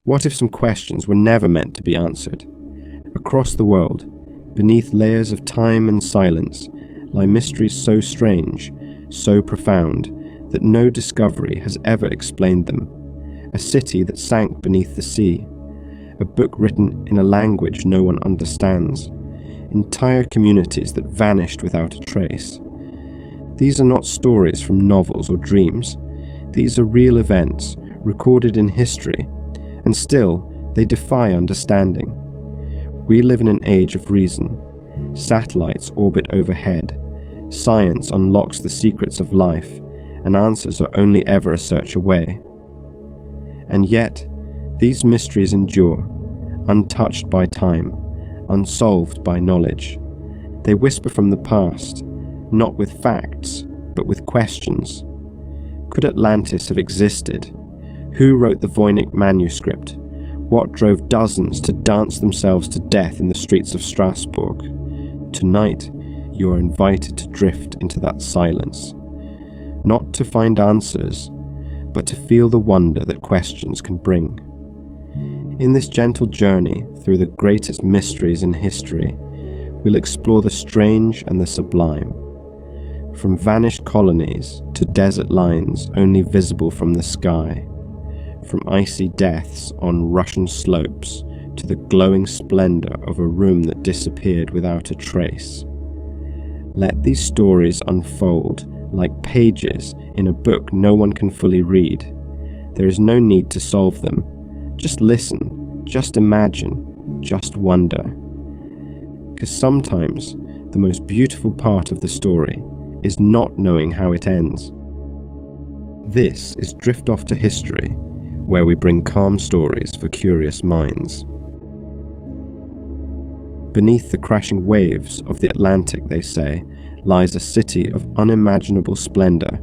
What if some questions were never meant to be answered? Across the world, beneath layers of time and silence, lie mysteries so strange, so profound, that no discovery has ever explained them. A city that sank beneath the sea, a book written in a language no one understands, entire communities that vanished without a trace. These are not stories from novels or dreams. These are real events, recorded in history, and still they defy understanding. We live in an age of reason. Satellites orbit overhead. Science unlocks the secrets of life, and answers are only ever a search away. And yet, these mysteries endure, untouched by time, unsolved by knowledge. They whisper from the past, not with facts, but with questions. Could Atlantis have existed? Who wrote the Voynich manuscript? What drove dozens to dance themselves to death in the streets of Strasbourg? Tonight, you are invited to drift into that silence. Not to find answers, but to feel the wonder that questions can bring. In this gentle journey through the greatest mysteries in history, we'll explore the strange and the sublime. From vanished colonies to desert lines only visible from the sky, from icy deaths on Russian slopes to the glowing splendor of a room that disappeared without a trace. Let these stories unfold like pages in a book no one can fully read. There is no need to solve them. Just listen, just imagine, just wonder. Because sometimes the most beautiful part of the story is not knowing how it ends. This is Drift Off to History, where we bring calm stories for curious minds. Beneath the crashing waves of the Atlantic, they say, lies a city of unimaginable splendor.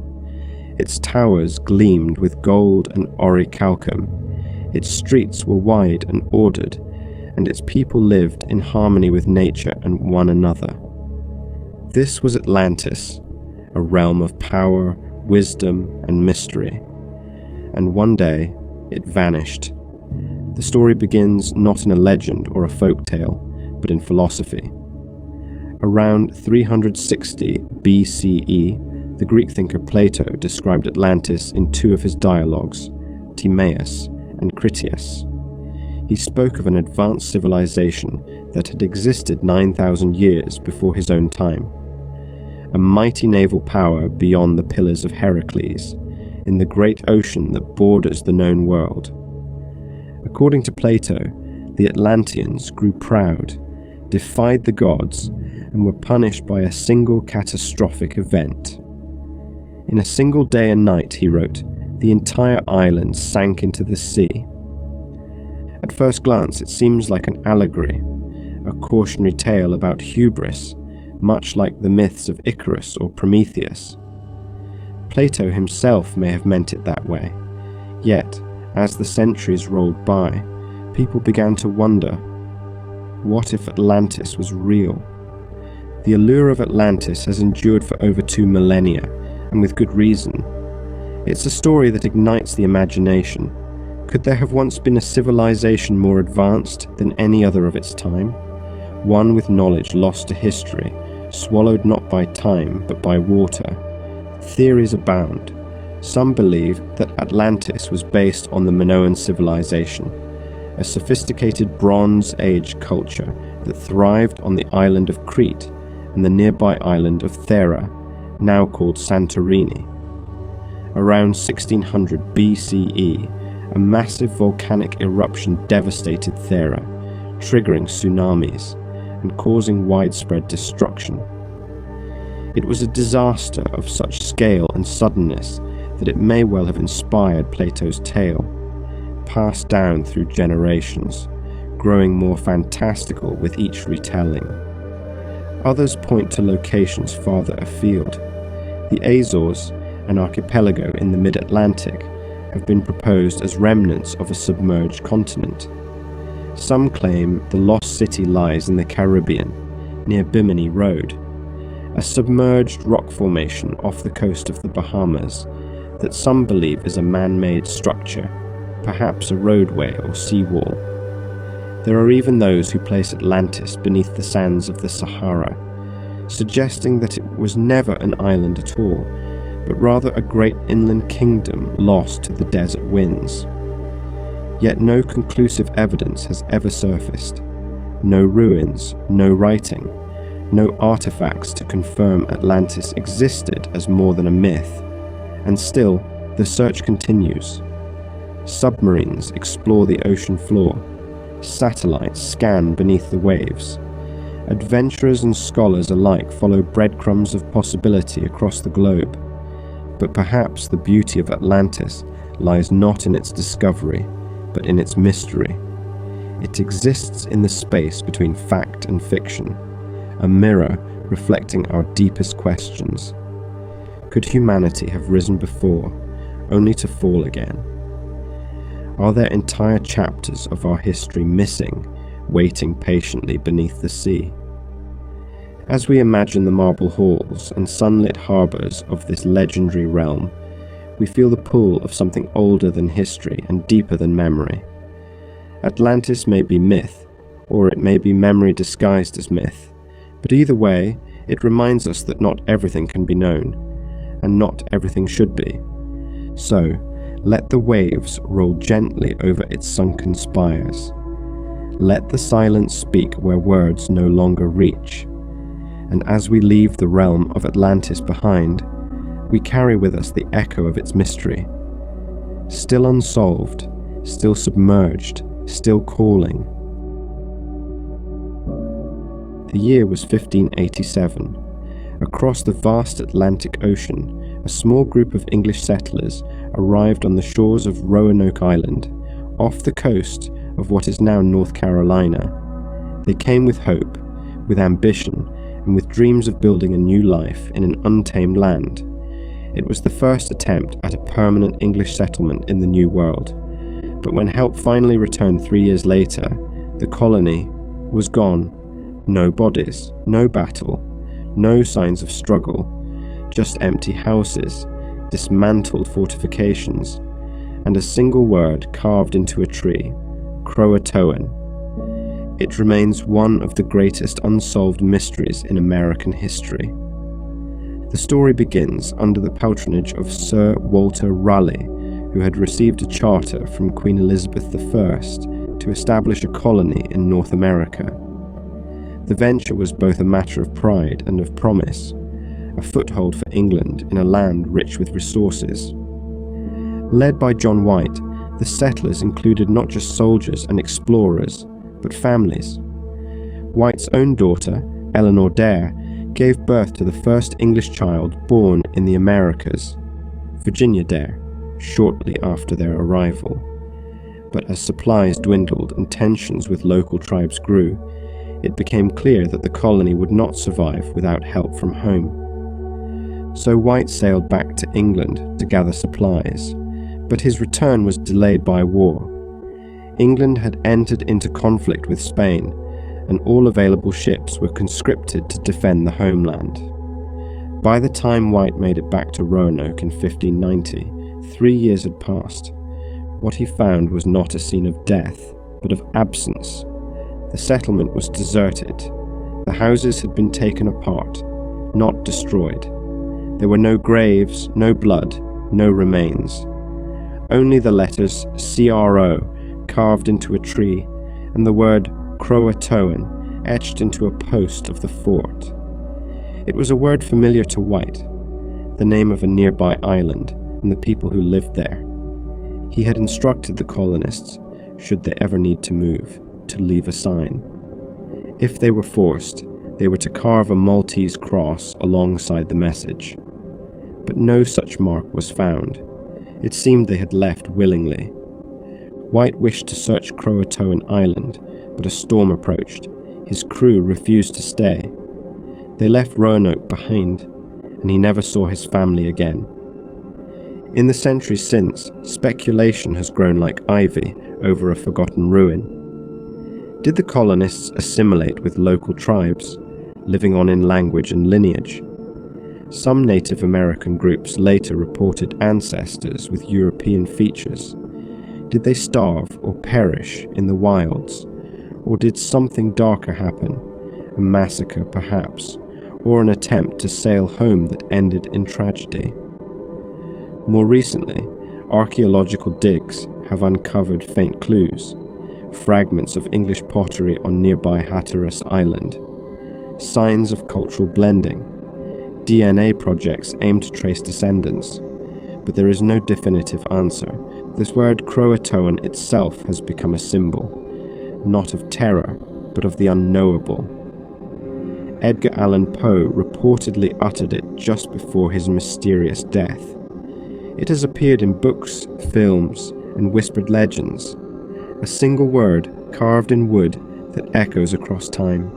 Its towers gleamed with gold and orichalcum. Its streets were wide and ordered, and its people lived in harmony with nature and one another. This was Atlantis, a realm of power, wisdom, and mystery. And one day, it vanished. The story begins not in a legend or a folk tale, but in philosophy. Around 360 BCE, the Greek thinker Plato described Atlantis in two of his dialogues, Timaeus and Critias. He spoke of an advanced civilization that had existed 9,000 years before his own time. A mighty naval power beyond the Pillars of Heracles, in the great ocean that borders the known world. According to Plato, the Atlanteans grew proud, defied the gods, and were punished by a single catastrophic event. In a single day and night, he wrote, the entire island sank into the sea. At first glance, it seems like an allegory, a cautionary tale about hubris, much like the myths of Icarus or Prometheus. Plato himself may have meant it that way, yet, as the centuries rolled by, people began to wonder, what if Atlantis was real? The allure of Atlantis has endured for over 2 millennia, and with good reason. It's a story that ignites the imagination. Could there have once been a civilization more advanced than any other of its time? One with knowledge lost to history, swallowed not by time but by water. Theories abound. Some believe that Atlantis was based on the Minoan civilization, a sophisticated Bronze Age culture that thrived on the island of Crete and the nearby island of Thera, now called Santorini. Around 1600 BCE, a massive volcanic eruption devastated Thera, triggering tsunamis and causing widespread destruction. It was a disaster of such scale and suddenness that it may well have inspired Plato's tale, passed down through generations, growing more fantastical with each retelling. Others point to locations farther afield. The Azores, an archipelago in the mid-Atlantic, have been proposed as remnants of a submerged continent. Some claim the lost city lies in the Caribbean, near Bimini Road, a submerged rock formation off the coast of the Bahamas that some believe is a man-made structure, perhaps a roadway or seawall. There are even those who place Atlantis beneath the sands of the Sahara, suggesting that it was never an island at all, but rather a great inland kingdom lost to the desert winds. Yet no conclusive evidence has ever surfaced. No ruins, no writing, no artifacts to confirm Atlantis existed as more than a myth. And still, the search continues. Submarines explore the ocean floor. Satellites scan beneath the waves. Adventurers and scholars alike follow breadcrumbs of possibility across the globe. But perhaps the beauty of Atlantis lies not in its discovery, but in its mystery. It exists in the space between fact and fiction, a mirror reflecting our deepest questions. Could humanity have risen before, only to fall again? Are there entire chapters of our history missing, waiting patiently beneath the sea? As we imagine the marble halls and sunlit harbours of this legendary realm, we feel the pull of something older than history and deeper than memory. Atlantis may be myth, or it may be memory disguised as myth, but either way, it reminds us that not everything can be known, and not everything should be. So, let the waves roll gently over its sunken spires. Let the silence speak where words no longer reach. And as we leave the realm of Atlantis behind, we carry with us the echo of its mystery. Still unsolved, still submerged, still calling. The year was 1587. Across the vast Atlantic Ocean, a small group of English settlers arrived on the shores of Roanoke Island, off the coast of what is now North Carolina. They came with hope, with ambition, and with dreams of building a new life in an untamed land. It was the first attempt at a permanent English settlement in the New World. But when help finally returned 3 years later, the colony was gone. No bodies, no battle, no signs of struggle, just empty houses, dismantled fortifications, and a single word carved into a tree, Croatoan. It remains one of the greatest unsolved mysteries in American history. The story begins under the patronage of Sir Walter Raleigh, who had received a charter from Queen Elizabeth I to establish a colony in North America. The venture was both a matter of pride and of promise, a foothold for England in a land rich with resources. Led by John White, the settlers included not just soldiers and explorers, but families. White's own daughter, Eleanor Dare, gave birth to the first English child born in the Americas, Virginia Dare, shortly after their arrival. But as supplies dwindled and tensions with local tribes grew, it became clear that the colony would not survive without help from home. So White sailed back to England to gather supplies, but his return was delayed by war. England had entered into conflict with Spain, and all available ships were conscripted to defend the homeland. By the time White made it back to Roanoke in 1590, 3 years had passed. What he found was not a scene of death, but of absence. The settlement was deserted. The houses had been taken apart, not destroyed. There were no graves, no blood, no remains. Only the letters CRO carved into a tree, and the word Croatoan etched into a post of the fort. It was a word familiar to White, the name of a nearby island and the people who lived there. He had instructed the colonists, should they ever need to move, to leave a sign. If they were forced, they were to carve a Maltese cross alongside the message. But no such mark was found. It seemed they had left willingly. White wished to search Croatoan Island, but a storm approached. His crew refused to stay. They left Roanoke behind, and he never saw his family again. In the centuries since, speculation has grown like ivy over a forgotten ruin. Did the colonists assimilate with local tribes, living on in language and lineage? Some Native American groups later reported ancestors with European features. Did they starve or perish in the wilds? Or did something darker happen? A massacre, perhaps, or an attempt to sail home that ended in tragedy? More recently, archaeological digs have uncovered faint clues, fragments of English pottery on nearby Hatteras Island, signs of cultural blending. DNA projects aim to trace descendants, but there is no definitive answer. This word Croatoan itself has become a symbol, not of terror, but of the unknowable. Edgar Allan Poe reportedly uttered it just before his mysterious death. It has appeared in books, films, and whispered legends, a single word carved in wood that echoes across time.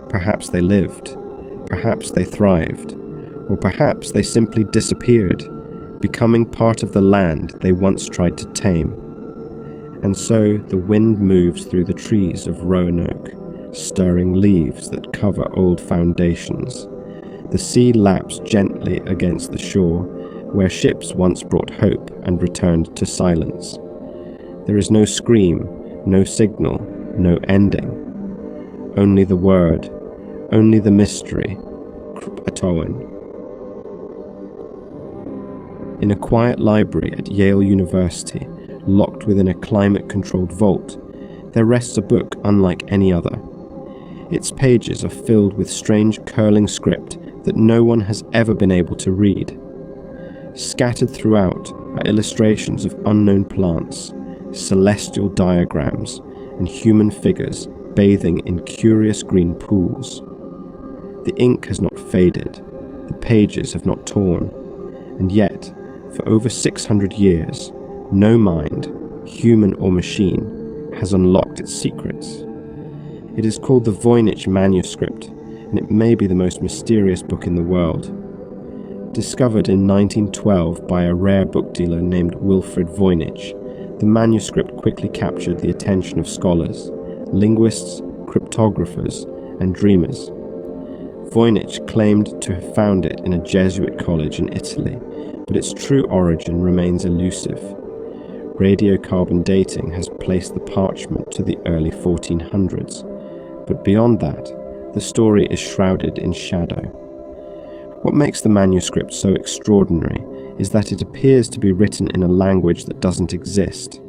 Perhaps they lived, perhaps they thrived, or perhaps they simply disappeared, becoming part of the land they once tried to tame. And so the wind moves through the trees of Roanoke, stirring leaves that cover old foundations. The sea laps gently against the shore, where ships once brought hope and returned to silence. There is no scream, no signal, no ending. Only the word, only the mystery, Croatoan. In a quiet library at Yale University, locked within a climate-controlled vault, there rests a book unlike any other. Its pages are filled with strange curling script that no one has ever been able to read. Scattered throughout are illustrations of unknown plants, celestial diagrams, and human figures bathing in curious green pools. The ink has not faded, the pages have not torn, and yet, for over 600 years, no mind, human or machine, has unlocked its secrets. It is called the Voynich manuscript, and it may be the most mysterious book in the world. Discovered in 1912 by a rare book dealer named Wilfrid Voynich, the manuscript quickly captured the attention of scholars, linguists, cryptographers, and dreamers. Voynich claimed to have found it in a Jesuit college in Italy, but its true origin remains elusive. Radiocarbon dating has placed the parchment to the early 1400s, but beyond that, the story is shrouded in shadow. What makes the manuscript so extraordinary is that it appears to be written in a language that doesn't exist.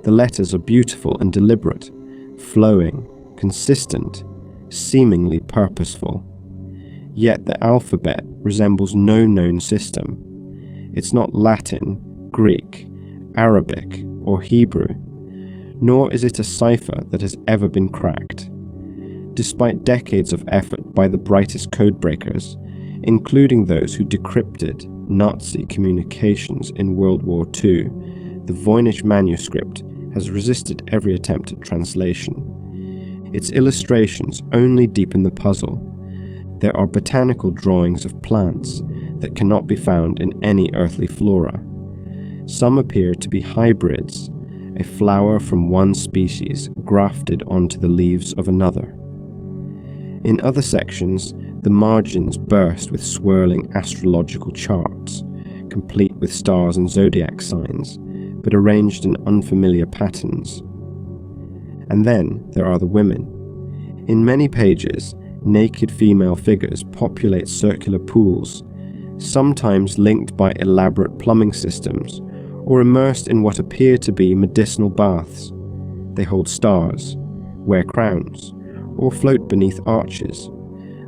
The letters are beautiful and deliberate, flowing, consistent, seemingly purposeful. Yet the alphabet resembles no known system. It's not Latin, Greek, Arabic, or Hebrew, nor is it a cipher that has ever been cracked. Despite decades of effort by the brightest codebreakers, including those who decrypted Nazi communications in World War II, the Voynich manuscript has resisted every attempt at translation. Its illustrations only deepen the puzzle. There are botanical drawings of plants that cannot be found in any earthly flora. Some appear to be hybrids, a flower from one species grafted onto the leaves of another. In other sections, the margins burst with swirling astrological charts, complete with stars and zodiac signs, but arranged in unfamiliar patterns. And then there are the women. In many pages, naked female figures populate circular pools, sometimes linked by elaborate plumbing systems, or immersed in what appear to be medicinal baths. They hold stars, wear crowns, or float beneath arches.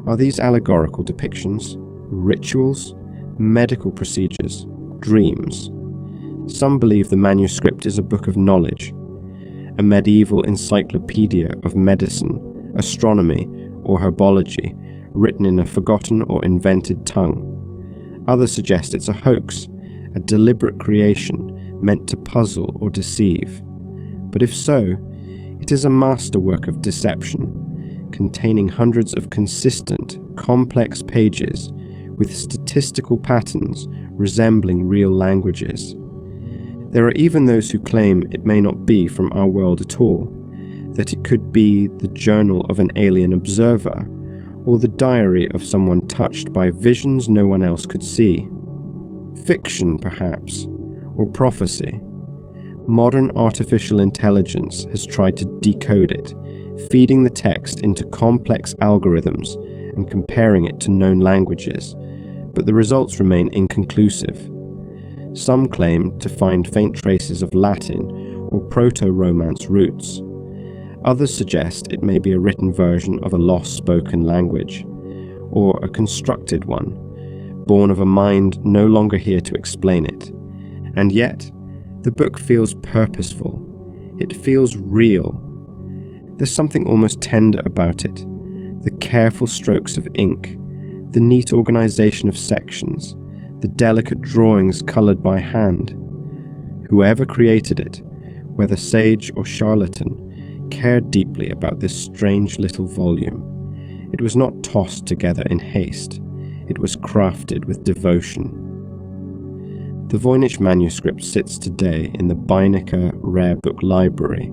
Are these allegorical depictions, rituals, medical procedures, dreams? Some believe the manuscript is a book of knowledge, a medieval encyclopedia of medicine, astronomy, or herbology, written in a forgotten or invented tongue. Others suggest it's a hoax, a deliberate creation meant to puzzle or deceive. But if so, it is a masterwork of deception, containing hundreds of consistent, complex pages with statistical patterns resembling real languages. There are even those who claim it may not be from our world at all, that it could be the journal of an alien observer, or the diary of someone touched by visions no one else could see. Fiction, perhaps, or prophecy. Modern artificial intelligence has tried to decode it, feeding the text into complex algorithms and comparing it to known languages, but the results remain inconclusive. Some claim to find faint traces of Latin or Proto-Romance roots. Others suggest it may be a written version of a lost spoken language, or a constructed one, born of a mind no longer here to explain it. And yet, the book feels purposeful. It feels real. There's something almost tender about it. The careful strokes of ink, the neat organization of sections, the delicate drawings colored by hand. Whoever created it, whether sage or charlatan, cared deeply about this strange little volume. It was not tossed together in haste. It was crafted with devotion. The Voynich manuscript sits today in the Beinecker Rare Book Library,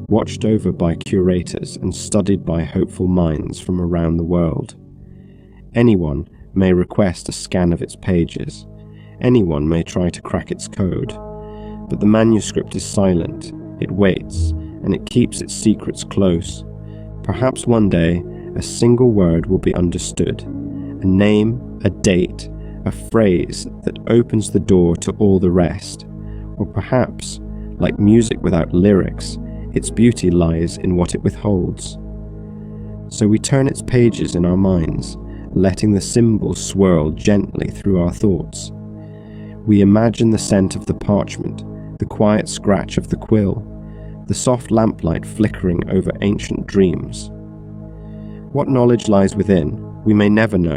watched over by curators and studied by hopeful minds from around the world. Anyone may request a scan of its pages. Anyone may try to crack its code. But the manuscript is silent, it waits, and it keeps its secrets close. Perhaps one day, a single word will be understood. A name, a date, a phrase that opens the door to all the rest. Or perhaps, like music without lyrics, its beauty lies in what it withholds. So we turn its pages in our minds, letting the symbols swirl gently through our thoughts. We imagine the scent of the parchment, the quiet scratch of the quill, the soft lamplight flickering over ancient dreams. What knowledge lies within, we may never know,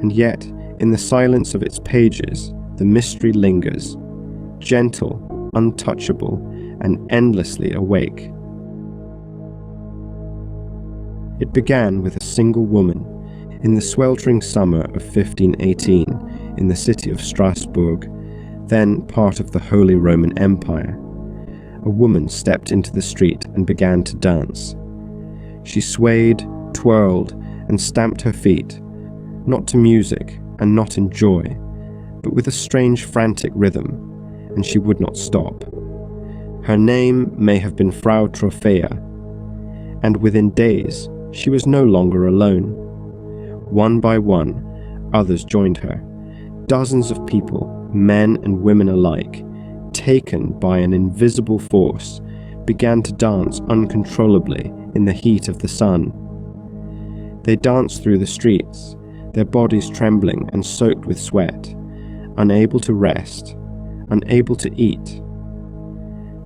and yet, in the silence of its pages, the mystery lingers, gentle, untouchable, and endlessly awake. It began with a single woman, in the sweltering summer of 1518, in the city of Strasbourg, then part of the Holy Roman Empire. A woman stepped into the street and began to dance. She swayed, twirled, and stamped her feet, not to music and not in joy, but with a strange frantic rhythm, and she would not stop. Her name may have been Frau Trophea, and within days she was no longer alone. One by one, others joined her. Dozens of people, men and women alike, taken by an invisible force, began to dance uncontrollably in the heat of the sun. They danced through the streets, their bodies trembling and soaked with sweat, unable to rest, unable to eat.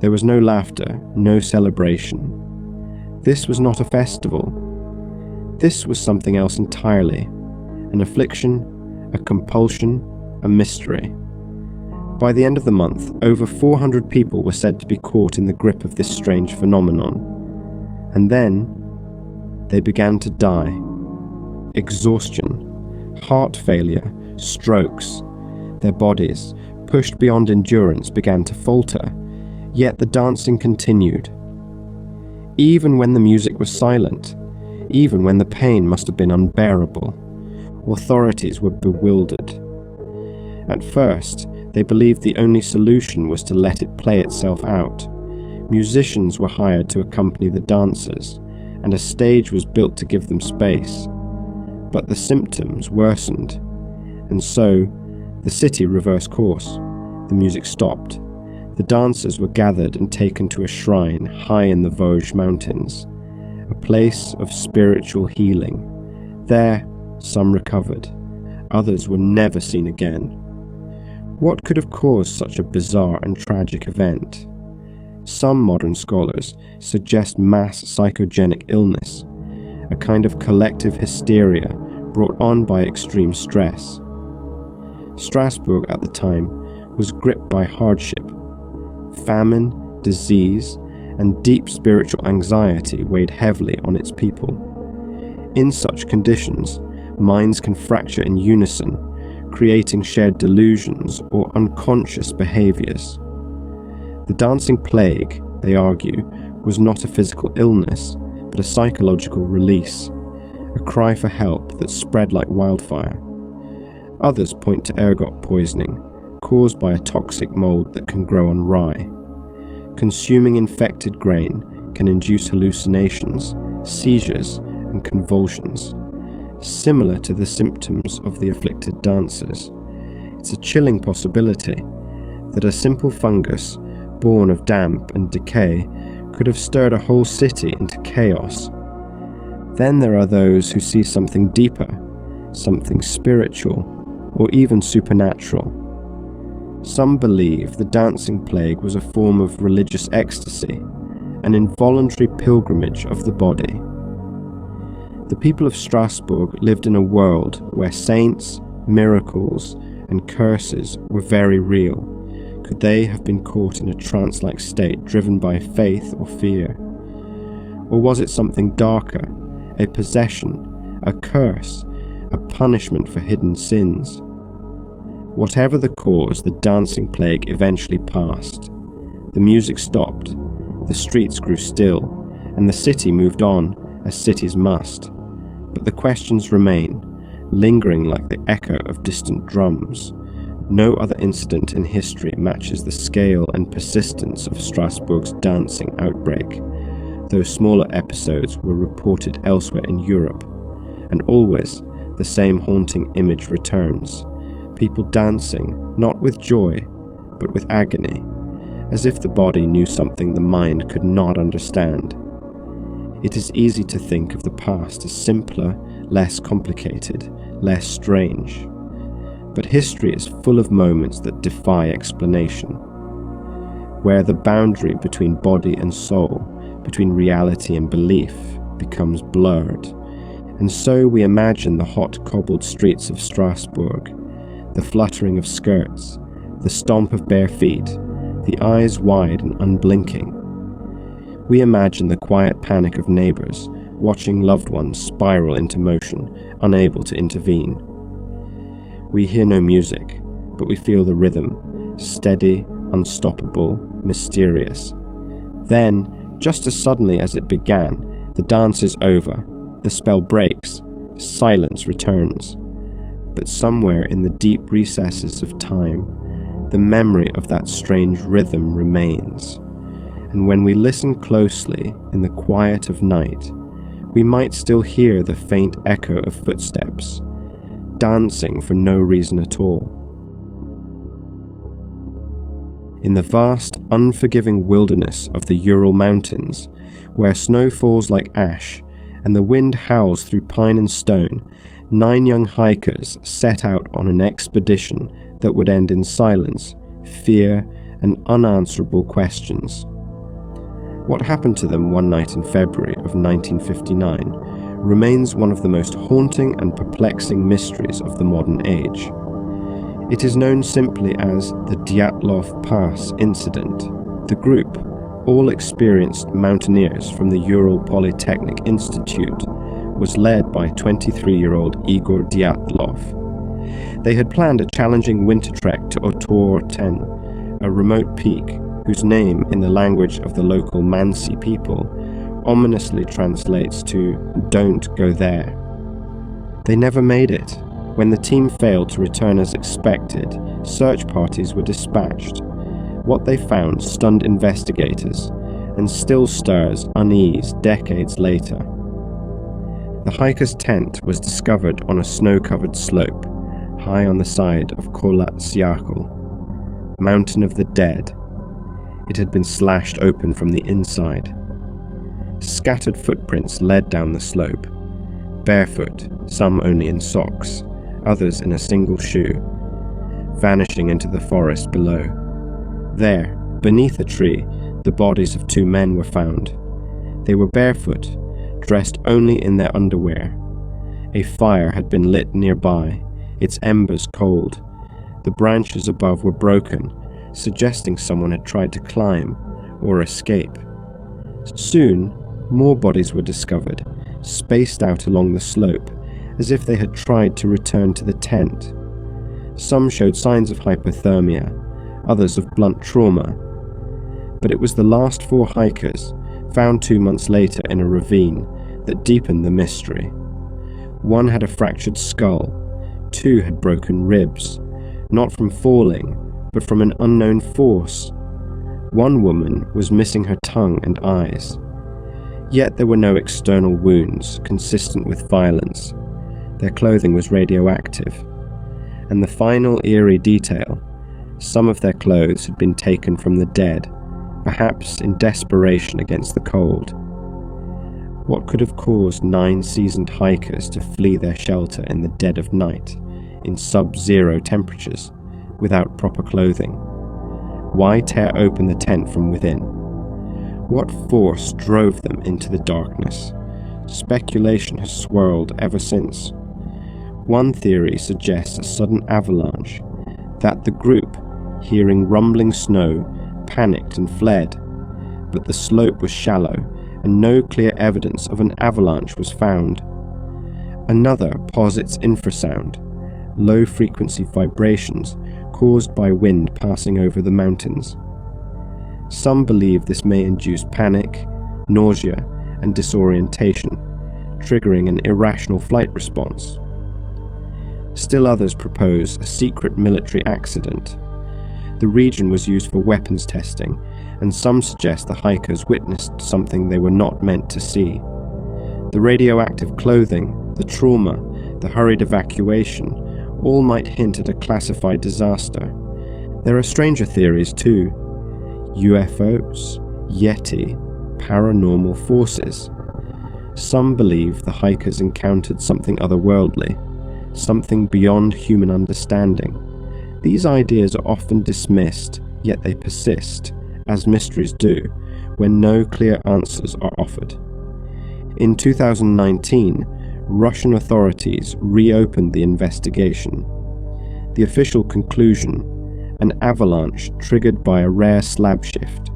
There was no laughter, no celebration. This was not a festival. This was something else entirely, an affliction, a compulsion, a mystery. By the end of the month, over 400 people were said to be caught in the grip of this strange phenomenon. And then, they began to die. Exhaustion, heart failure, strokes. Their bodies, pushed beyond endurance, began to falter, yet the dancing continued. Even when the music was silent, even when the pain must have been unbearable, authorities were bewildered. At first, they believed the only solution was to let it play itself out. Musicians were hired to accompany the dancers, and a stage was built to give them space. But the symptoms worsened, and so the city reversed course. The music stopped. The dancers were gathered and taken to a shrine high in the Vosges mountains, a place of spiritual healing. There, some recovered. Others were never seen again. What could have caused such a bizarre and tragic event? Some modern scholars suggest mass psychogenic illness, a kind of collective hysteria brought on by extreme stress. Strasbourg at the time was gripped by hardship. Famine, disease, and deep spiritual anxiety weighed heavily on its people. In such conditions, minds can fracture in unison, creating shared delusions or unconscious behaviors. The dancing plague, they argue, was not a physical illness, but a psychological release, a cry for help that spread like wildfire. Others point to ergot poisoning, caused by a toxic mold that can grow on rye. consuming infected grain can induce hallucinations, seizures, and convulsions, similar to the symptoms of the afflicted dancers. It's a chilling possibility that a simple fungus born of damp and decay could have stirred a whole city into chaos. Then there are those who see something deeper, something spiritual, or even supernatural. Some believe the dancing plague was a form of religious ecstasy, an involuntary pilgrimage of the body. The people of Strasbourg lived in a world where saints, miracles, and curses were very real. Could they have been caught in a trance-like state driven by faith or fear? Or was it something darker, a possession, a curse, a punishment for hidden sins? Whatever the cause, the dancing plague eventually passed. The music stopped, the streets grew still, and the city moved on, as cities must. But the questions remain, lingering like the echo of distant drums. No other incident in history matches the scale and persistence of Strasbourg's dancing outbreak, though smaller episodes were reported elsewhere in Europe. And always, the same haunting image returns. People dancing, not with joy, but with agony, as if the body knew something the mind could not understand. It is easy to think of the past as simpler, less complicated, less strange. But history is full of moments that defy explanation, where the boundary between body and soul, between reality and belief, becomes blurred. And so we imagine the hot cobbled streets of Strasbourg, the fluttering of skirts, the stomp of bare feet, the eyes wide and unblinking. We imagine the quiet panic of neighbours watching loved ones spiral into motion, unable to intervene. We hear no music, but we feel the rhythm, steady, unstoppable, mysterious. Then, just as suddenly as it began, the dance is over, the spell breaks, silence returns. But somewhere in the deep recesses of time, the memory of that strange rhythm remains. And when we listen closely in the quiet of night, we might still hear the faint echo of footsteps, dancing for no reason at all. In the vast, unforgiving wilderness of the Ural Mountains, where snow falls like ash and the wind howls through pine and stone, 9 young hikers set out on an expedition that would end in silence, fear, and unanswerable questions. What happened to them one night in February of 1959 remains one of the most haunting and perplexing mysteries of the modern age. It is known simply as the Dyatlov Pass incident. The group, all experienced mountaineers from the Ural Polytechnic Institute, was led by 23-year-old Igor Dyatlov. They had planned a challenging winter trek to Otor-10, a remote peak whose name in the language of the local Mansi people ominously translates to "don't go there." They never made it. When the team failed to return as expected, search parties were dispatched. What they found stunned investigators and still stirs unease decades later. The hiker's tent was discovered on a snow-covered slope, high on the side of Kholat Syakhl, Mountain of the Dead. It had been slashed open from the inside. Scattered footprints led down the slope, barefoot, some only in socks, others in a single shoe, vanishing into the forest below. There, beneath a tree, the bodies of 2 men were found. They were barefoot, dressed only in their underwear. A fire had been lit nearby, its embers cold. The branches above were broken, suggesting someone had tried to climb or escape. Soon, more bodies were discovered, spaced out along the slope, as if they had tried to return to the tent. Some showed signs of hypothermia, others of blunt trauma. But it was the last 4 hikers, found 2 months later in a ravine, that deepened the mystery. 1 had a fractured skull, 2 had broken ribs, not from falling, but from an unknown force. One woman was missing her tongue and eyes. Yet there were no external wounds consistent with violence. Their clothing was radioactive. And the final eerie detail, some of their clothes had been taken from the dead, perhaps in desperation against the cold. What could have caused 9 seasoned hikers to flee their shelter in the dead of night, in sub-zero temperatures, without proper clothing? Why tear open the tent from within? What force drove them into the darkness? Speculation has swirled ever since. One theory suggests a sudden avalanche, that the group, hearing rumbling snow, panicked and fled, but the slope was shallow and no clear evidence of an avalanche was found. Another posits infrasound, low-frequency vibrations caused by wind passing over the mountains. Some believe this may induce panic, nausea, and disorientation, triggering an irrational flight response. Still others propose a secret military accident. The region was used for weapons testing, and some suggest the hikers witnessed something they were not meant to see. The radioactive clothing, the trauma, the hurried evacuation, all might hint at a classified disaster. There are stranger theories too. UFOs, Yeti, paranormal forces. Some believe the hikers encountered something otherworldly, something beyond human understanding. These ideas are often dismissed, yet they persist, as mysteries do, when no clear answers are offered. In 2019, Russian authorities reopened the investigation. The official conclusion: an avalanche triggered by a rare slab shift.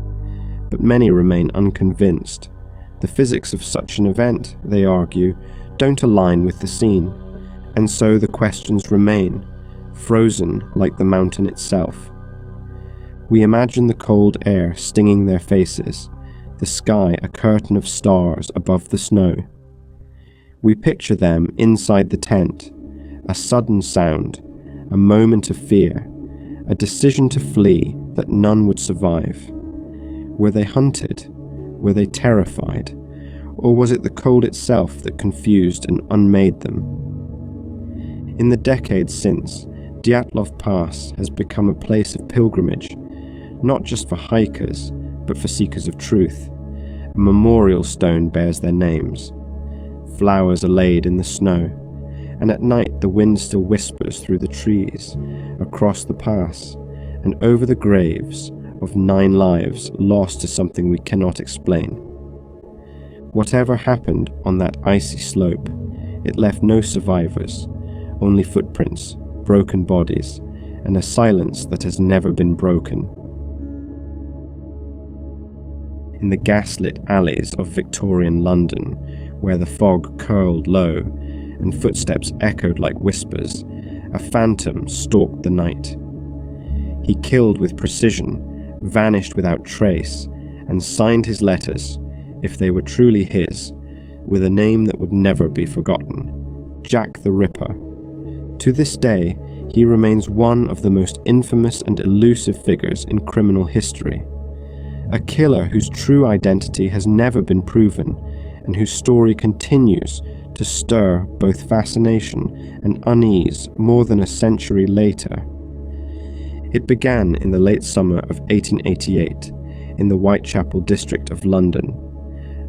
But many remain unconvinced. The physics of such an event, they argue, don't align with the scene, and so the questions remain, frozen like the mountain itself. We imagine the cold air stinging their faces, the sky a curtain of stars above the snow. We picture them inside the tent, a sudden sound, a moment of fear, a decision to flee that none would survive. Were they hunted? Were they terrified? Or was it the cold itself that confused and unmade them? In the decades since, Dyatlov Pass has become a place of pilgrimage, not just for hikers, but for seekers of truth. A memorial stone bears their names. Flowers are laid in the snow, and at night the wind still whispers through the trees, across the pass, and over the graves of 9 lives lost to something we cannot explain. Whatever happened on that icy slope, it left no survivors, only footprints, broken bodies, and a silence that has never been broken. In the gaslit alleys of Victorian London, where the fog curled low and footsteps echoed like whispers, a phantom stalked the night. He killed with precision, vanished without trace, and signed his letters, if they were truly his, with a name that would never be forgotten: Jack the Ripper. To this day, he remains one of the most infamous and elusive figures in criminal history. A killer whose true identity has never been proven, and whose story continues to stir both fascination and unease more than a century later. It began in the late summer of 1888 in the Whitechapel district of London,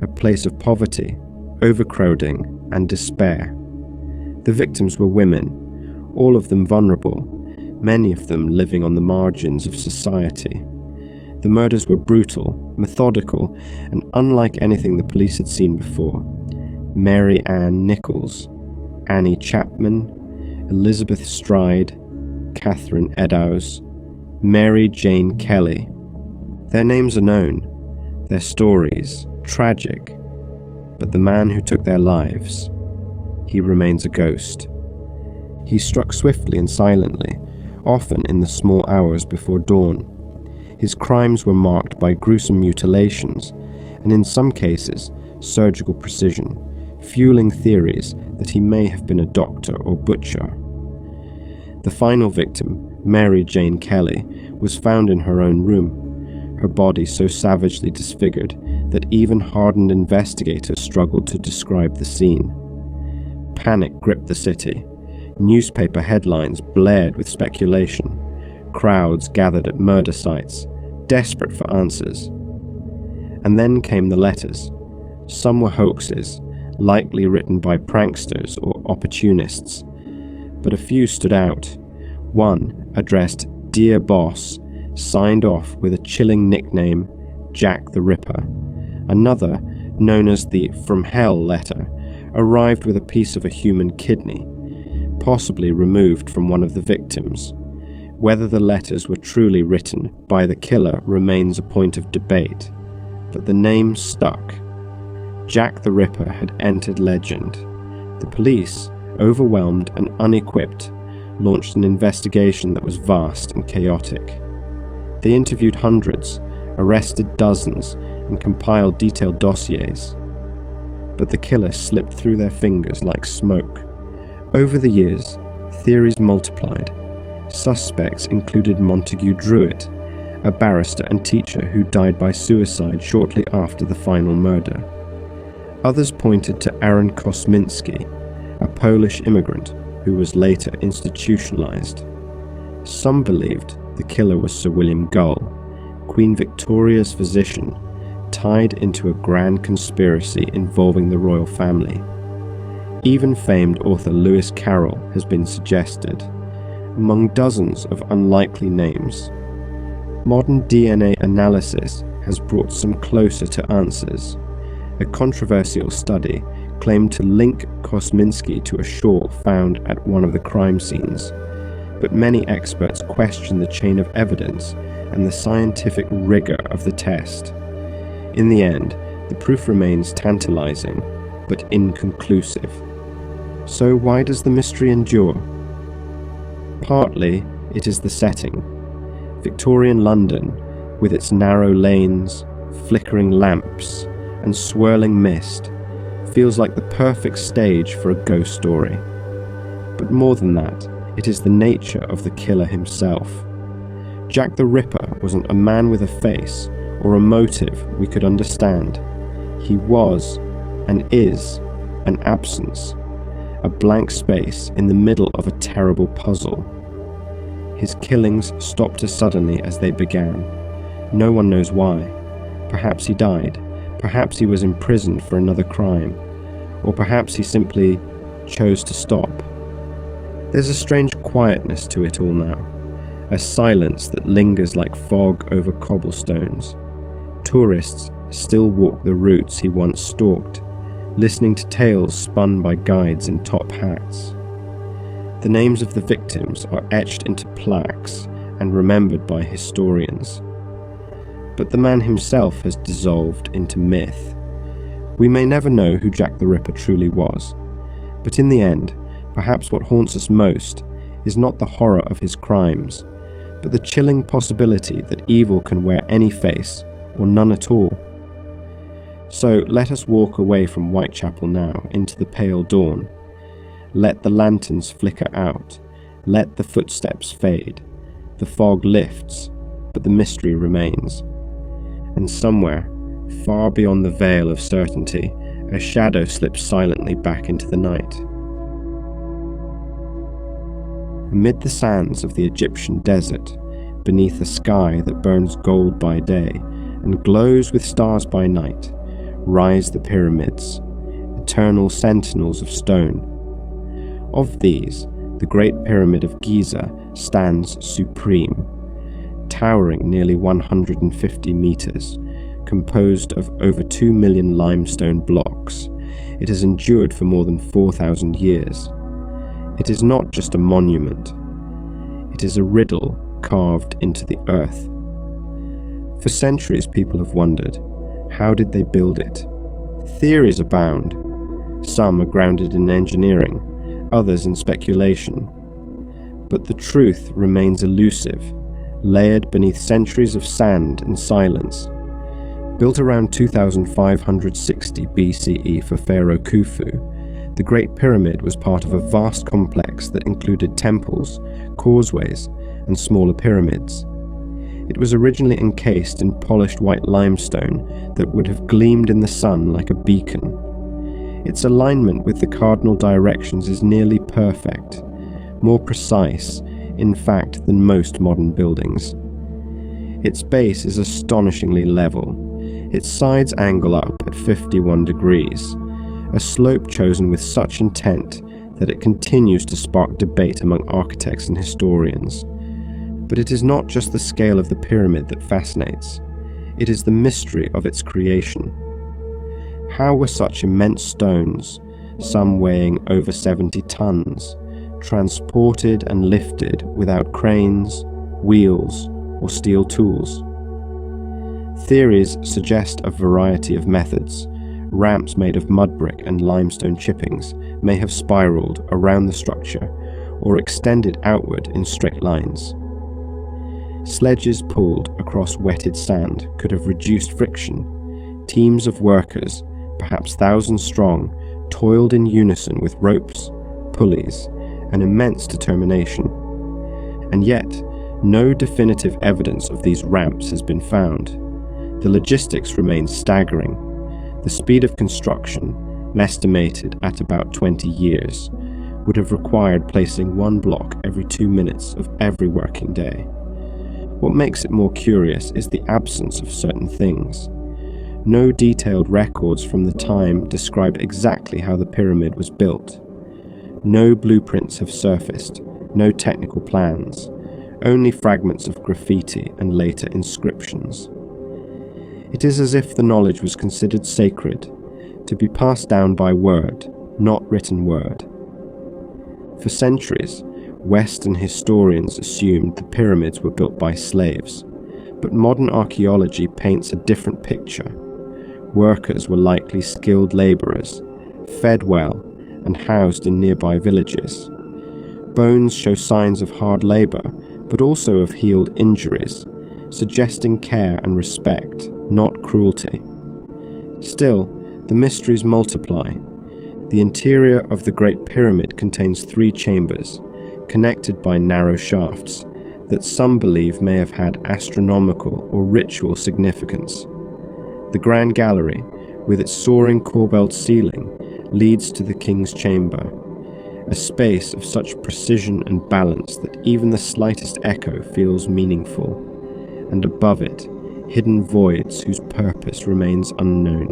a place of poverty, overcrowding, and despair. The victims were women, all of them vulnerable, many of them living on the margins of society. The murders were brutal, methodical, and unlike anything the police had seen before. Mary Ann Nichols, Annie Chapman, Elizabeth Stride, Catherine Eddowes, Mary Jane Kelly. Their names are known, their stories tragic, but the man who took their lives, he remains a ghost. He struck swiftly and silently, often in the small hours before dawn. His crimes were marked by gruesome mutilations, and in some cases, surgical precision, fueling theories that he may have been a doctor or butcher. The final victim, Mary Jane Kelly, was found in her own room. her body so savagely disfigured that even hardened investigators struggled to describe the scene. Panic gripped the city. Newspaper headlines blared with speculation. Crowds gathered at murder sites, desperate for answers. And then came the letters. Some were hoaxes, likely written by pranksters or opportunists. But a few stood out. One, addressed Dear Boss, signed off with a chilling nickname, Jack the Ripper. Another, known as the From Hell letter, arrived with a piece of a human kidney, possibly removed from one of the victims. Whether the letters were truly written by the killer remains a point of debate, but the name stuck. Jack the Ripper had entered legend. The police, overwhelmed and unequipped, launched an investigation that was vast and chaotic. They interviewed hundreds, arrested dozens, and compiled detailed dossiers. But the killer slipped through their fingers like smoke. Over the years, theories multiplied. Suspects included Montague Druitt, a barrister and teacher who died by suicide shortly after the final murder. Others pointed to Aaron Kosminski, a Polish immigrant who was later institutionalized. Some believed the killer was Sir William Gull, Queen Victoria's physician, tied into a grand conspiracy involving the royal family. Even famed author Lewis Carroll has been suggested, among dozens of unlikely names. Modern DNA analysis has brought some closer to answers. A controversial study claimed to link Kosminski to a shawl found at one of the crime scenes, but many experts question the chain of evidence and the scientific rigor of the test. In the end, the proof remains tantalizing, but inconclusive. So why does the mystery endure? Partly, it is the setting. Victorian London, with its narrow lanes, flickering lamps, and swirling mist, feels like the perfect stage for a ghost story. But more than that, it is the nature of the killer himself. Jack the Ripper wasn't a man with a face or a motive we could understand. He was, and is, an absence, a blank space in the middle of a terrible puzzle. His killings stopped as suddenly as they began. No one knows why. Perhaps he died. Perhaps he was imprisoned for another crime. Or perhaps he simply chose to stop. There's a strange quietness to it all now. A silence that lingers like fog over cobblestones. Tourists still walk the routes he once stalked, listening to tales spun by guides in top hats. The names of the victims are etched into plaques and remembered by historians. But the man himself has dissolved into myth. We may never know who Jack the Ripper truly was, but in the end, perhaps what haunts us most is not the horror of his crimes, but the chilling possibility that evil can wear any face or none at all. So let us walk away from Whitechapel now into the pale dawn. Let the lanterns flicker out. Let the footsteps fade. The fog lifts, but the mystery remains. And somewhere, far beyond the veil of certainty, a shadow slips silently back into the night. Amid the sands of the Egyptian desert, beneath a sky that burns gold by day and glows with stars by night, rise the pyramids, eternal sentinels of stone. Of these, the Great Pyramid of Giza stands supreme, towering nearly 150 meters, composed of over 2 million limestone blocks. It has endured for more than 4,000 years. It is not just a monument. It is a riddle carved into the earth. For centuries, people have wondered, how did they build it? Theories abound. Some are grounded in engineering, others in speculation. But the truth remains elusive, layered beneath centuries of sand and silence. Built around 2560 BCE for Pharaoh Khufu, the Great Pyramid was part of a vast complex that included temples, causeways, and smaller pyramids. It was originally encased in polished white limestone that would have gleamed in the sun like a beacon. Its alignment with the cardinal directions is nearly perfect, more precise, in fact, than most modern buildings. Its base is astonishingly level. Its sides angle up at 51 degrees, a slope chosen with such intent that it continues to spark debate among architects and historians. But it is not just the scale of the pyramid that fascinates, it is the mystery of its creation. How were such immense stones, some weighing over 70 tons, transported and lifted without cranes, wheels, or steel tools? Theories suggest a variety of methods. Ramps made of mud brick and limestone chippings may have spiraled around the structure or extended outward in straight lines. Sledges pulled across wetted sand could have reduced friction. Teams of workers, perhaps thousands strong, toiled in unison with ropes, pulleys, and immense determination. And yet, no definitive evidence of these ramps has been found. The logistics remain staggering. The speed of construction, estimated at about 20 years, would have required placing one block every 2 minutes of every working day. What makes it more curious is the absence of certain things. No detailed records from the time describe exactly how the pyramid was built. No blueprints have surfaced, no technical plans, only fragments of graffiti and later inscriptions. It is as if the knowledge was considered sacred, to be passed down by word, not written word. For centuries, Western historians assumed the pyramids were built by slaves, but modern archaeology paints a different picture. Workers were likely skilled labourers, fed well, and housed in nearby villages. Bones show signs of hard labour, but also of healed injuries, suggesting care and respect, not cruelty. Still, the mysteries multiply. The interior of the Great Pyramid contains 3 chambers, connected by narrow shafts, that some believe may have had astronomical or ritual significance. The Grand Gallery, with its soaring corbelled ceiling, leads to the King's Chamber, a space of such precision and balance that even the slightest echo feels meaningful, and above it, hidden voids whose purpose remains unknown.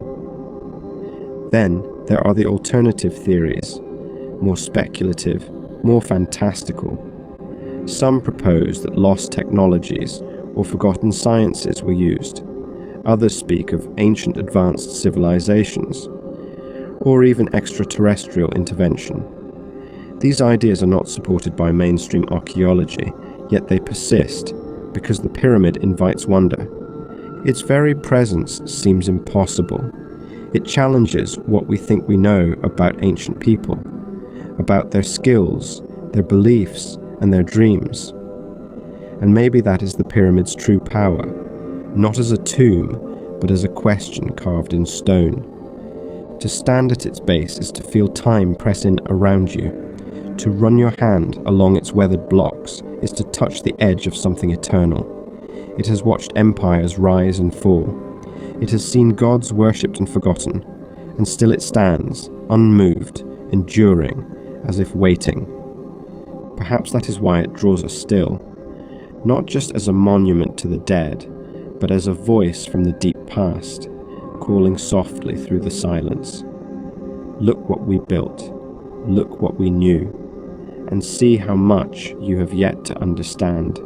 Then there are the alternative theories, more speculative, more fantastical. Some propose that lost technologies or forgotten sciences were used. Others speak of ancient advanced civilizations, or even extraterrestrial intervention. These ideas are not supported by mainstream archaeology, yet they persist because the pyramid invites wonder. Its very presence seems impossible. It challenges what we think we know about ancient people, about their skills, their beliefs, and their dreams. And maybe that is the pyramid's true power, not as a tomb, but as a question carved in stone. To stand at its base is to feel time press in around you. To run your hand along its weathered blocks is to touch the edge of something eternal. It has watched empires rise and fall. It has seen gods worshipped and forgotten, and still it stands, unmoved, enduring, as if waiting. Perhaps that is why it draws us still, not just as a monument to the dead, but as a voice from the deep past, calling softly through the silence. Look what we built, look what we knew, and see how much you have yet to understand.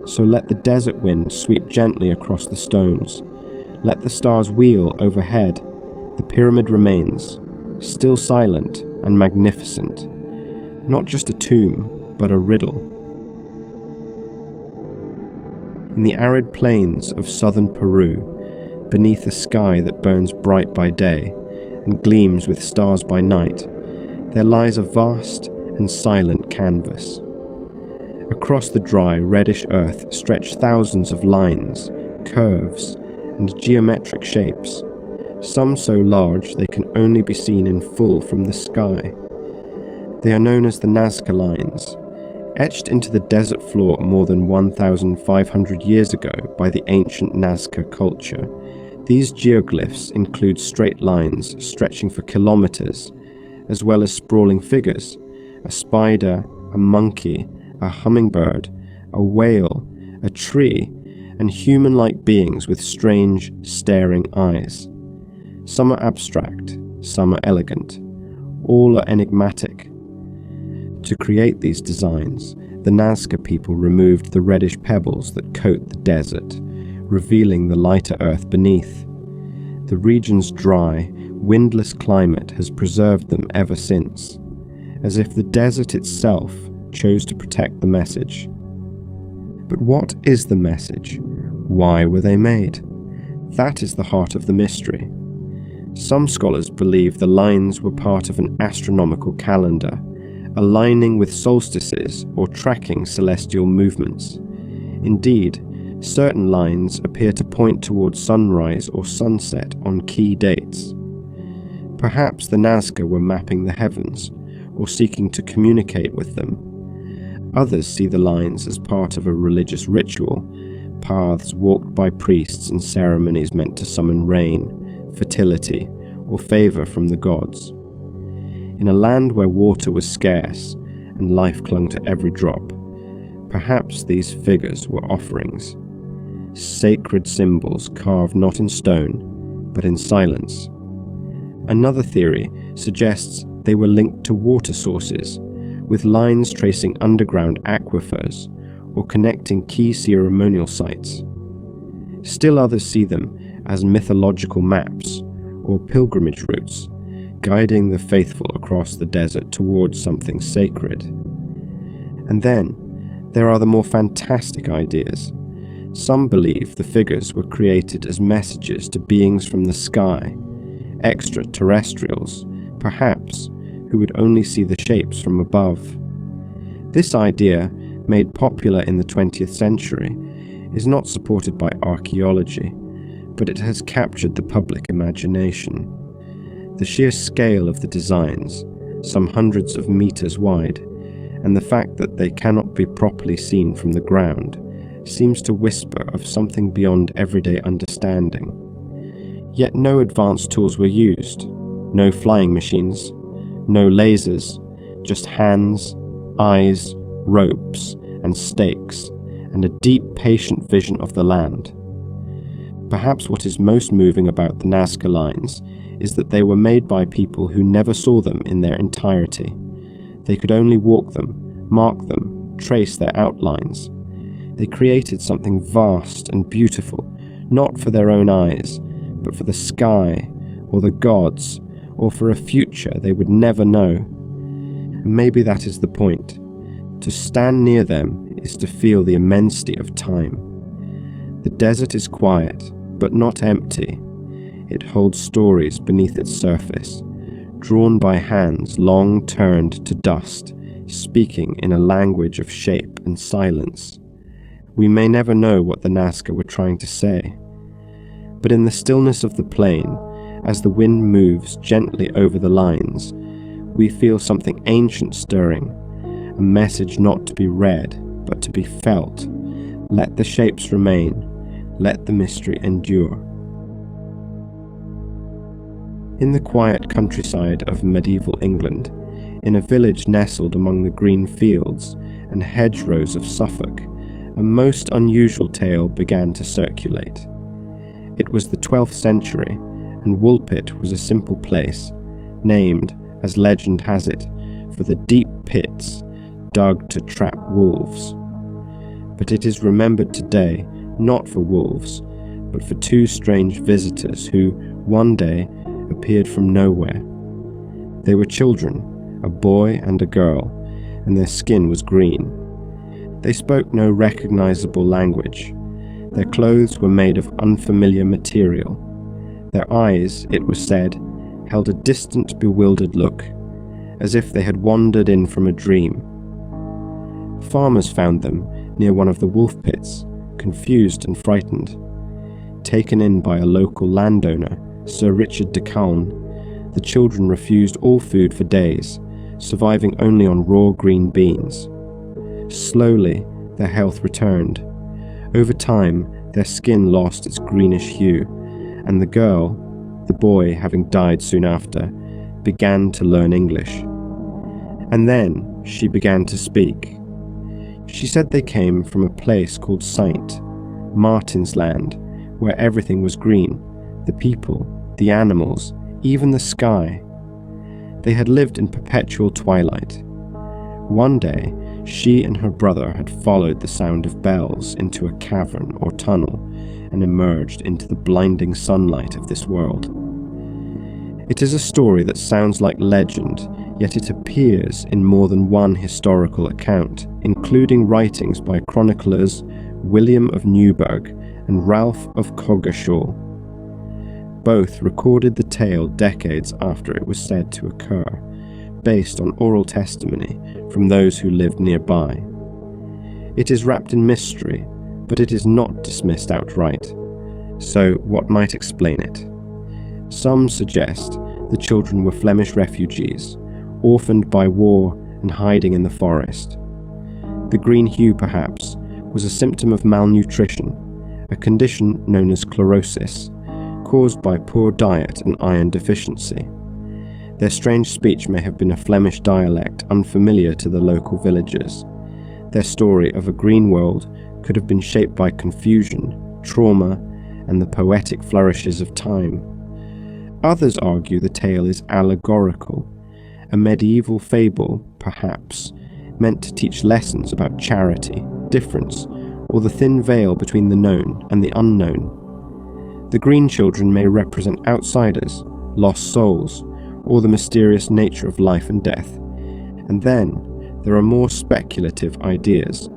So let the desert wind sweep gently across the stones. Let the stars wheel overhead. The pyramid remains, still silent and magnificent. Not just a tomb, but a riddle. In the arid plains of southern Peru, beneath a sky that burns bright by day and gleams with stars by night, there lies a vast and silent canvas. Across the dry, reddish earth stretch thousands of lines, curves, and geometric shapes, some so large they can only be seen in full from the sky. They are known as the Nazca lines, Etched into the desert floor more than 1,500 years ago by the ancient Nazca culture, these geoglyphs include straight lines stretching for kilometers, as well as sprawling figures: a spider, a monkey, a hummingbird, a whale, a tree, and human-like beings with strange, staring eyes. Some are abstract, some are elegant. All are enigmatic. To create these designs, the Nazca people removed the reddish pebbles that coat the desert, revealing the lighter earth beneath. The region's dry, windless climate has preserved them ever since, as if the desert itself chose to protect the message. But what is the message? Why were they made? That is the heart of the mystery. Some scholars believe the lines were part of an astronomical calendar, aligning with solstices or tracking celestial movements. Indeed, certain lines appear to point towards sunrise or sunset on key dates. Perhaps the Nazca were mapping the heavens, or seeking to communicate with them. Others see the lines as part of a religious ritual, paths walked by priests and ceremonies meant to summon rain, fertility, or favor from the gods. In a land where water was scarce and life clung to every drop, perhaps these figures were offerings, sacred symbols carved not in stone, but in silence. Another theory suggests they were linked to water sources, with lines tracing underground aquifers or connecting key ceremonial sites. Still others see them as mythological maps or pilgrimage routes, guiding the faithful across the desert towards something sacred. And then, there are the more fantastic ideas. Some believe the figures were created as messages to beings from the sky, extraterrestrials, perhaps, who would only see the shapes from above. This idea, made popular in the 20th century, is not supported by archaeology, but it has captured the public imagination. The sheer scale of the designs, some hundreds of meters wide, and the fact that they cannot be properly seen from the ground, seems to whisper of something beyond everyday understanding. Yet no advanced tools were used, no flying machines, no lasers, just hands, eyes, ropes, and stakes, and a deep, patient vision of the land. Perhaps what is most moving about the Nazca lines is that they were made by people who never saw them in their entirety. They could only walk them, mark them, trace their outlines. They created something vast and beautiful, not for their own eyes, but for the sky, or the gods, or for a future they would never know. And maybe that is the point. To stand near them is to feel the immensity of time. The desert is quiet, but not empty. It holds stories beneath its surface, drawn by hands long turned to dust, speaking in a language of shape and silence. We may never know what the Nazca were trying to say, but in the stillness of the plain, as the wind moves gently over the lines, we feel something ancient stirring, a message not to be read, but to be felt. Let the shapes remain, let the mystery endure. In the quiet countryside of medieval England, in a village nestled among the green fields and hedgerows of Suffolk, a most unusual tale began to circulate. It was the 12th century, and Woolpit was a simple place, named, as legend has it, for the deep pits dug to trap wolves. But it is remembered today not for wolves, but for two strange visitors who, one day, appeared from nowhere. They were children, a boy and a girl, and their skin was green. They spoke no recognizable language. Their clothes were made of unfamiliar material. Their eyes, it was said, held a distant, bewildered look, as if they had wandered in from a dream. Farmers found them near one of the wolf pits, confused and frightened. Taken in by a local landowner, Sir Richard de Calne, the children refused all food for days, surviving only on raw green beans. Slowly, their health returned. Over time, their skin lost its greenish hue, and the boy having died soon after, began to learn English. And then she began to speak. She said they came from a place called Saint Martin's Land, where everything was green, the people, the animals, even the sky. They had lived in perpetual twilight. One day, she and her brother had followed the sound of bells into a cavern or tunnel and emerged into the blinding sunlight of this world. It is a story that sounds like legend, yet it appears in more than one historical account, including writings by chroniclers William of Newburgh and Ralph of Coggeshall. Both recorded the tale decades after it was said to occur, based on oral testimony from those who lived nearby. It is wrapped in mystery, but it is not dismissed outright. So what might explain it? Some suggest the children were Flemish refugees, orphaned by war and hiding in the forest. The green hue, perhaps, was a symptom of malnutrition, a condition known as chlorosis, caused by poor diet and iron deficiency. Their strange speech may have been a Flemish dialect unfamiliar to the local villagers. Their story of a green world could have been shaped by confusion, trauma, and the poetic flourishes of time. Others argue the tale is allegorical, a medieval fable, perhaps, meant to teach lessons about charity, difference, or the thin veil between the known and the unknown. The green children may represent outsiders, lost souls, or the mysterious nature of life and death. And then, there are more speculative ideas.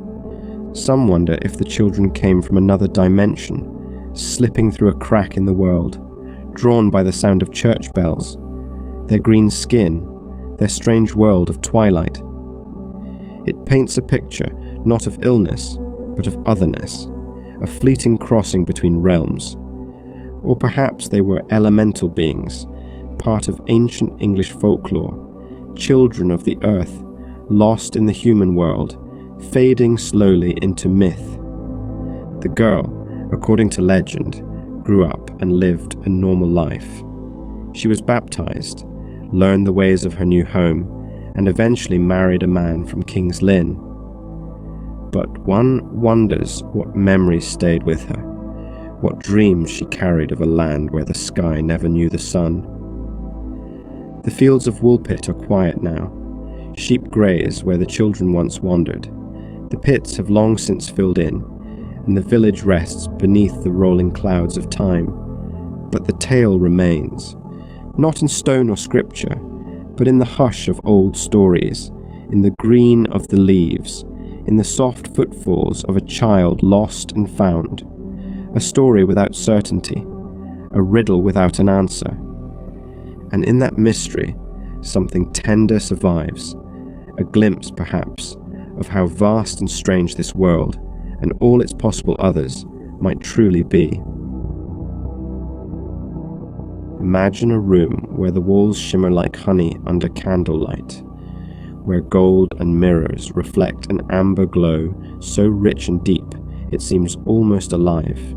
Some wonder if the children came from another dimension, slipping through a crack in the world, drawn by the sound of church bells, their green skin, their strange world of twilight. It paints a picture not of illness, but of otherness, a fleeting crossing between realms. Or perhaps they were elemental beings, part of ancient English folklore, children of the earth, lost in the human world, fading slowly into myth. The girl, according to legend, grew up and lived a normal life. She was baptized, learned the ways of her new home, and eventually married a man from King's Lynn. But one wonders what memories stayed with her, what dreams she carried of a land where the sky never knew the sun. The fields of Woolpit are quiet now. Sheep graze where the children once wandered. The pits have long since filled in, and the village rests beneath the rolling clouds of time. But the tale remains, not in stone or scripture, but in the hush of old stories, in the green of the leaves, in the soft footfalls of a child lost and found. A story without certainty, a riddle without an answer. And in that mystery, something tender survives, a glimpse, perhaps, of how vast and strange this world, and all its possible others, might truly be. Imagine a room where the walls shimmer like honey under candlelight, where gold and mirrors reflect an amber glow so rich and deep it seems almost alive,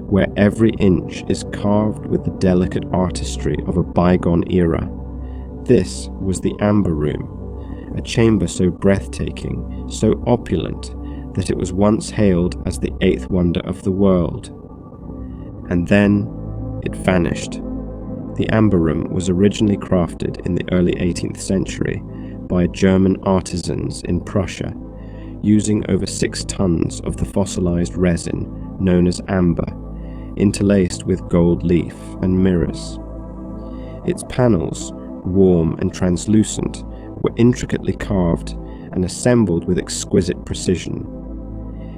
where every inch is carved with the delicate artistry of a bygone era. This was the Amber Room, a chamber so breathtaking, so opulent, that it was once hailed as the eighth wonder of the world. And then it vanished. The Amber Room was originally crafted in the early 18th century by German artisans in Prussia, using over 6 tons of the fossilized resin known as amber, interlaced with gold leaf and mirrors. Its panels, warm and translucent, were intricately carved and assembled with exquisite precision.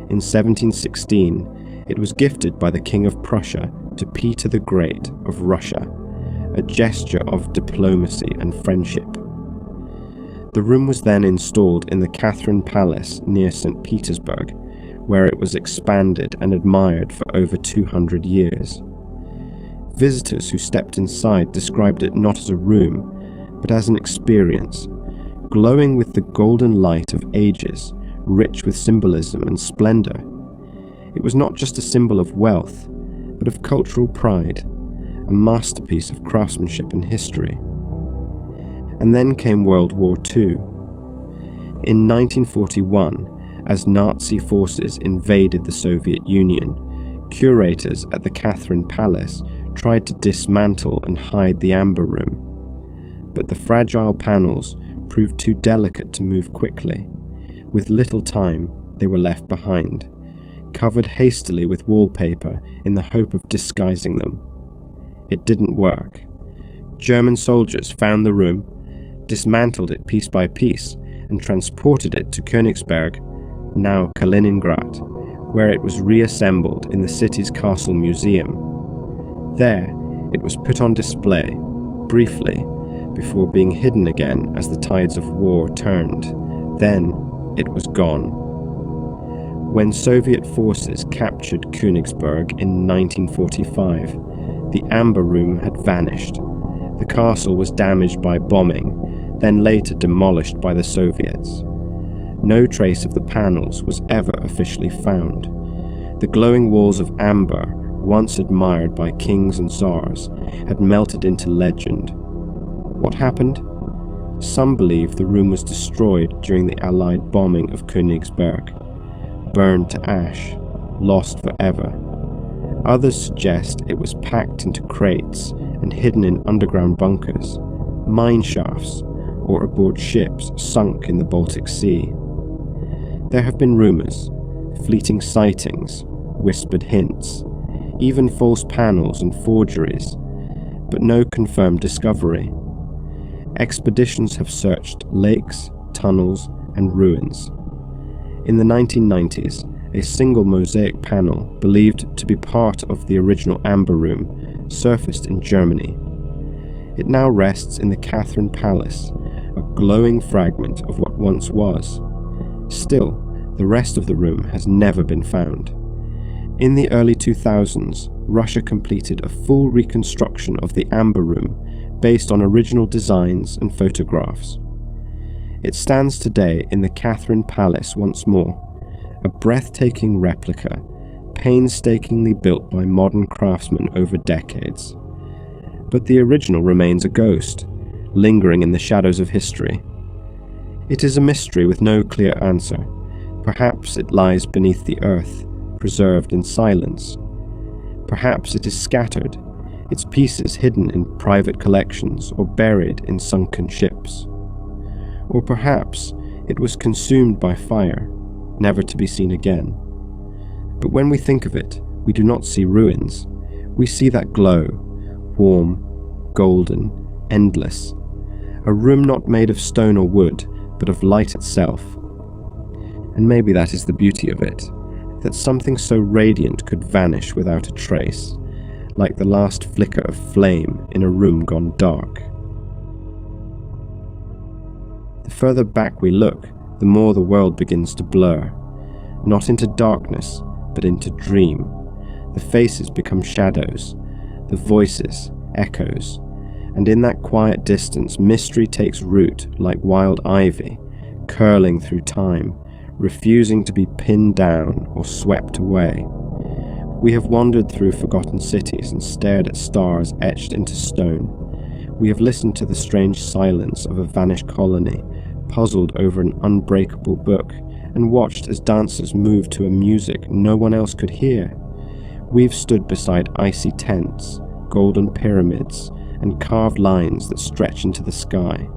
In 1716, it was gifted by the King of Prussia to Peter the Great of Russia, a gesture of diplomacy and friendship. The room was then installed in the Catherine Palace near St. Petersburg, where it was expanded and admired for over 200 years. Visitors who stepped inside described it not as a room, but as an experience, glowing with the golden light of ages, rich with symbolism and splendor. It was not just a symbol of wealth, but of cultural pride, a masterpiece of craftsmanship and history. And then came World War II. In 1941, as Nazi forces invaded the Soviet Union, curators at the Catherine Palace tried to dismantle and hide the Amber Room. But the fragile panels proved too delicate to move quickly. With little time, they were left behind, covered hastily with wallpaper in the hope of disguising them. It didn't work. German soldiers found the room, dismantled it piece by piece, and transported it to Königsberg, now Kaliningrad, where it was reassembled in the city's castle museum. There, it was put on display, briefly, before being hidden again as the tides of war turned. Then, it was gone. When Soviet forces captured Königsberg in 1945, the Amber Room had vanished. The castle was damaged by bombing, then later demolished by the Soviets. No trace of the panels was ever officially found. The glowing walls of amber, once admired by kings and tsars, had melted into legend. What happened? Some believe the room was destroyed during the Allied bombing of Königsberg, burned to ash, lost forever. Others suggest it was packed into crates and hidden in underground bunkers, mine shafts, or aboard ships sunk in the Baltic Sea. There have been rumors, fleeting sightings, whispered hints, even false panels and forgeries, but no confirmed discovery. Expeditions have searched lakes, tunnels, and ruins. In the 1990s, a single mosaic panel, believed to be part of the original Amber Room, surfaced in Germany. It now rests in the Catherine Palace, a glowing fragment of what once was. Still, the rest of the room has never been found. In the early 2000s, Russia completed a full reconstruction of the Amber Room based on original designs and photographs. It stands today in the Catherine Palace once more, a breathtaking replica, painstakingly built by modern craftsmen over decades. But the original remains a ghost, lingering in the shadows of history. It is a mystery with no clear answer. Perhaps it lies beneath the earth, preserved in silence. Perhaps it is scattered, its pieces hidden in private collections or buried in sunken ships. Or perhaps it was consumed by fire, never to be seen again. But when we think of it, we do not see ruins. We see that glow, warm, golden, endless. A room not made of stone or wood, but of light itself. And maybe that is the beauty of it, that something so radiant could vanish without a trace, like the last flicker of flame in a room gone dark. The further back we look, the more the world begins to blur, not into darkness, but into dream. The faces become shadows, the voices echoes, and in that quiet distance mystery takes root like wild ivy, curling through time, refusing to be pinned down or swept away. We have wandered through forgotten cities and stared at stars etched into stone. We have listened to the strange silence of a vanished colony, puzzled over an unbreakable book, and watched as dancers moved to a music no one else could hear. We've stood beside icy tents, golden pyramids, and carved lines that stretch into the sky.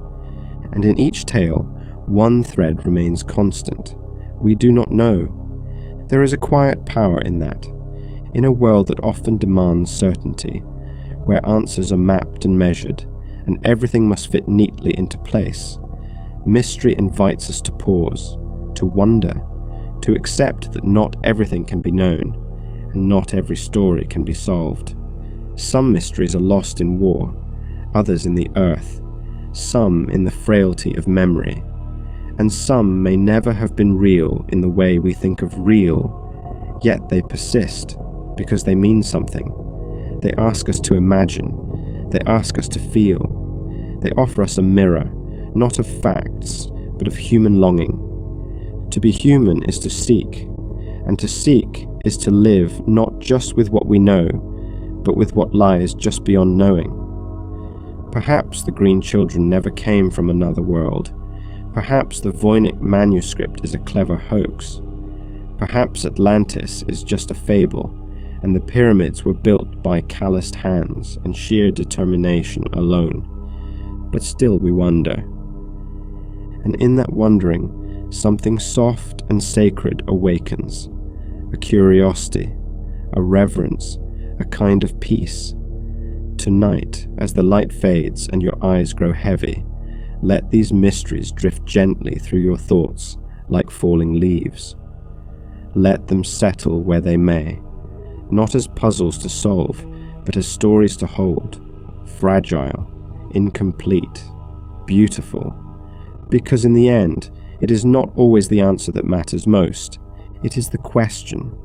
And in each tale, one thread remains constant. We do not know. There is a quiet power in that. In a world that often demands certainty, where answers are mapped and measured, and everything must fit neatly into place, mystery invites us to pause, to wonder, to accept that not everything can be known, and not every story can be solved. Some mysteries are lost in war, others in the earth, some in the frailty of memory, and some may never have been real in the way we think of real, yet they persist because they mean something. They ask us to imagine, they ask us to feel, they offer us a mirror, not of facts, but of human longing. To be human is to seek, and to seek is to live not just with what we know, but with what lies just beyond knowing. Perhaps the green children never came from another world. Perhaps the Voynich manuscript is a clever hoax. Perhaps Atlantis is just a fable, and the pyramids were built by calloused hands and sheer determination alone. But still we wonder. And in that wondering, something soft and sacred awakens. A curiosity, a reverence, a kind of peace. Tonight, as the light fades and your eyes grow heavy, let these mysteries drift gently through your thoughts like falling leaves. Let them settle where they may, not as puzzles to solve, but as stories to hold, fragile, incomplete, beautiful. Because in the end, it is not always the answer that matters most. It is the question,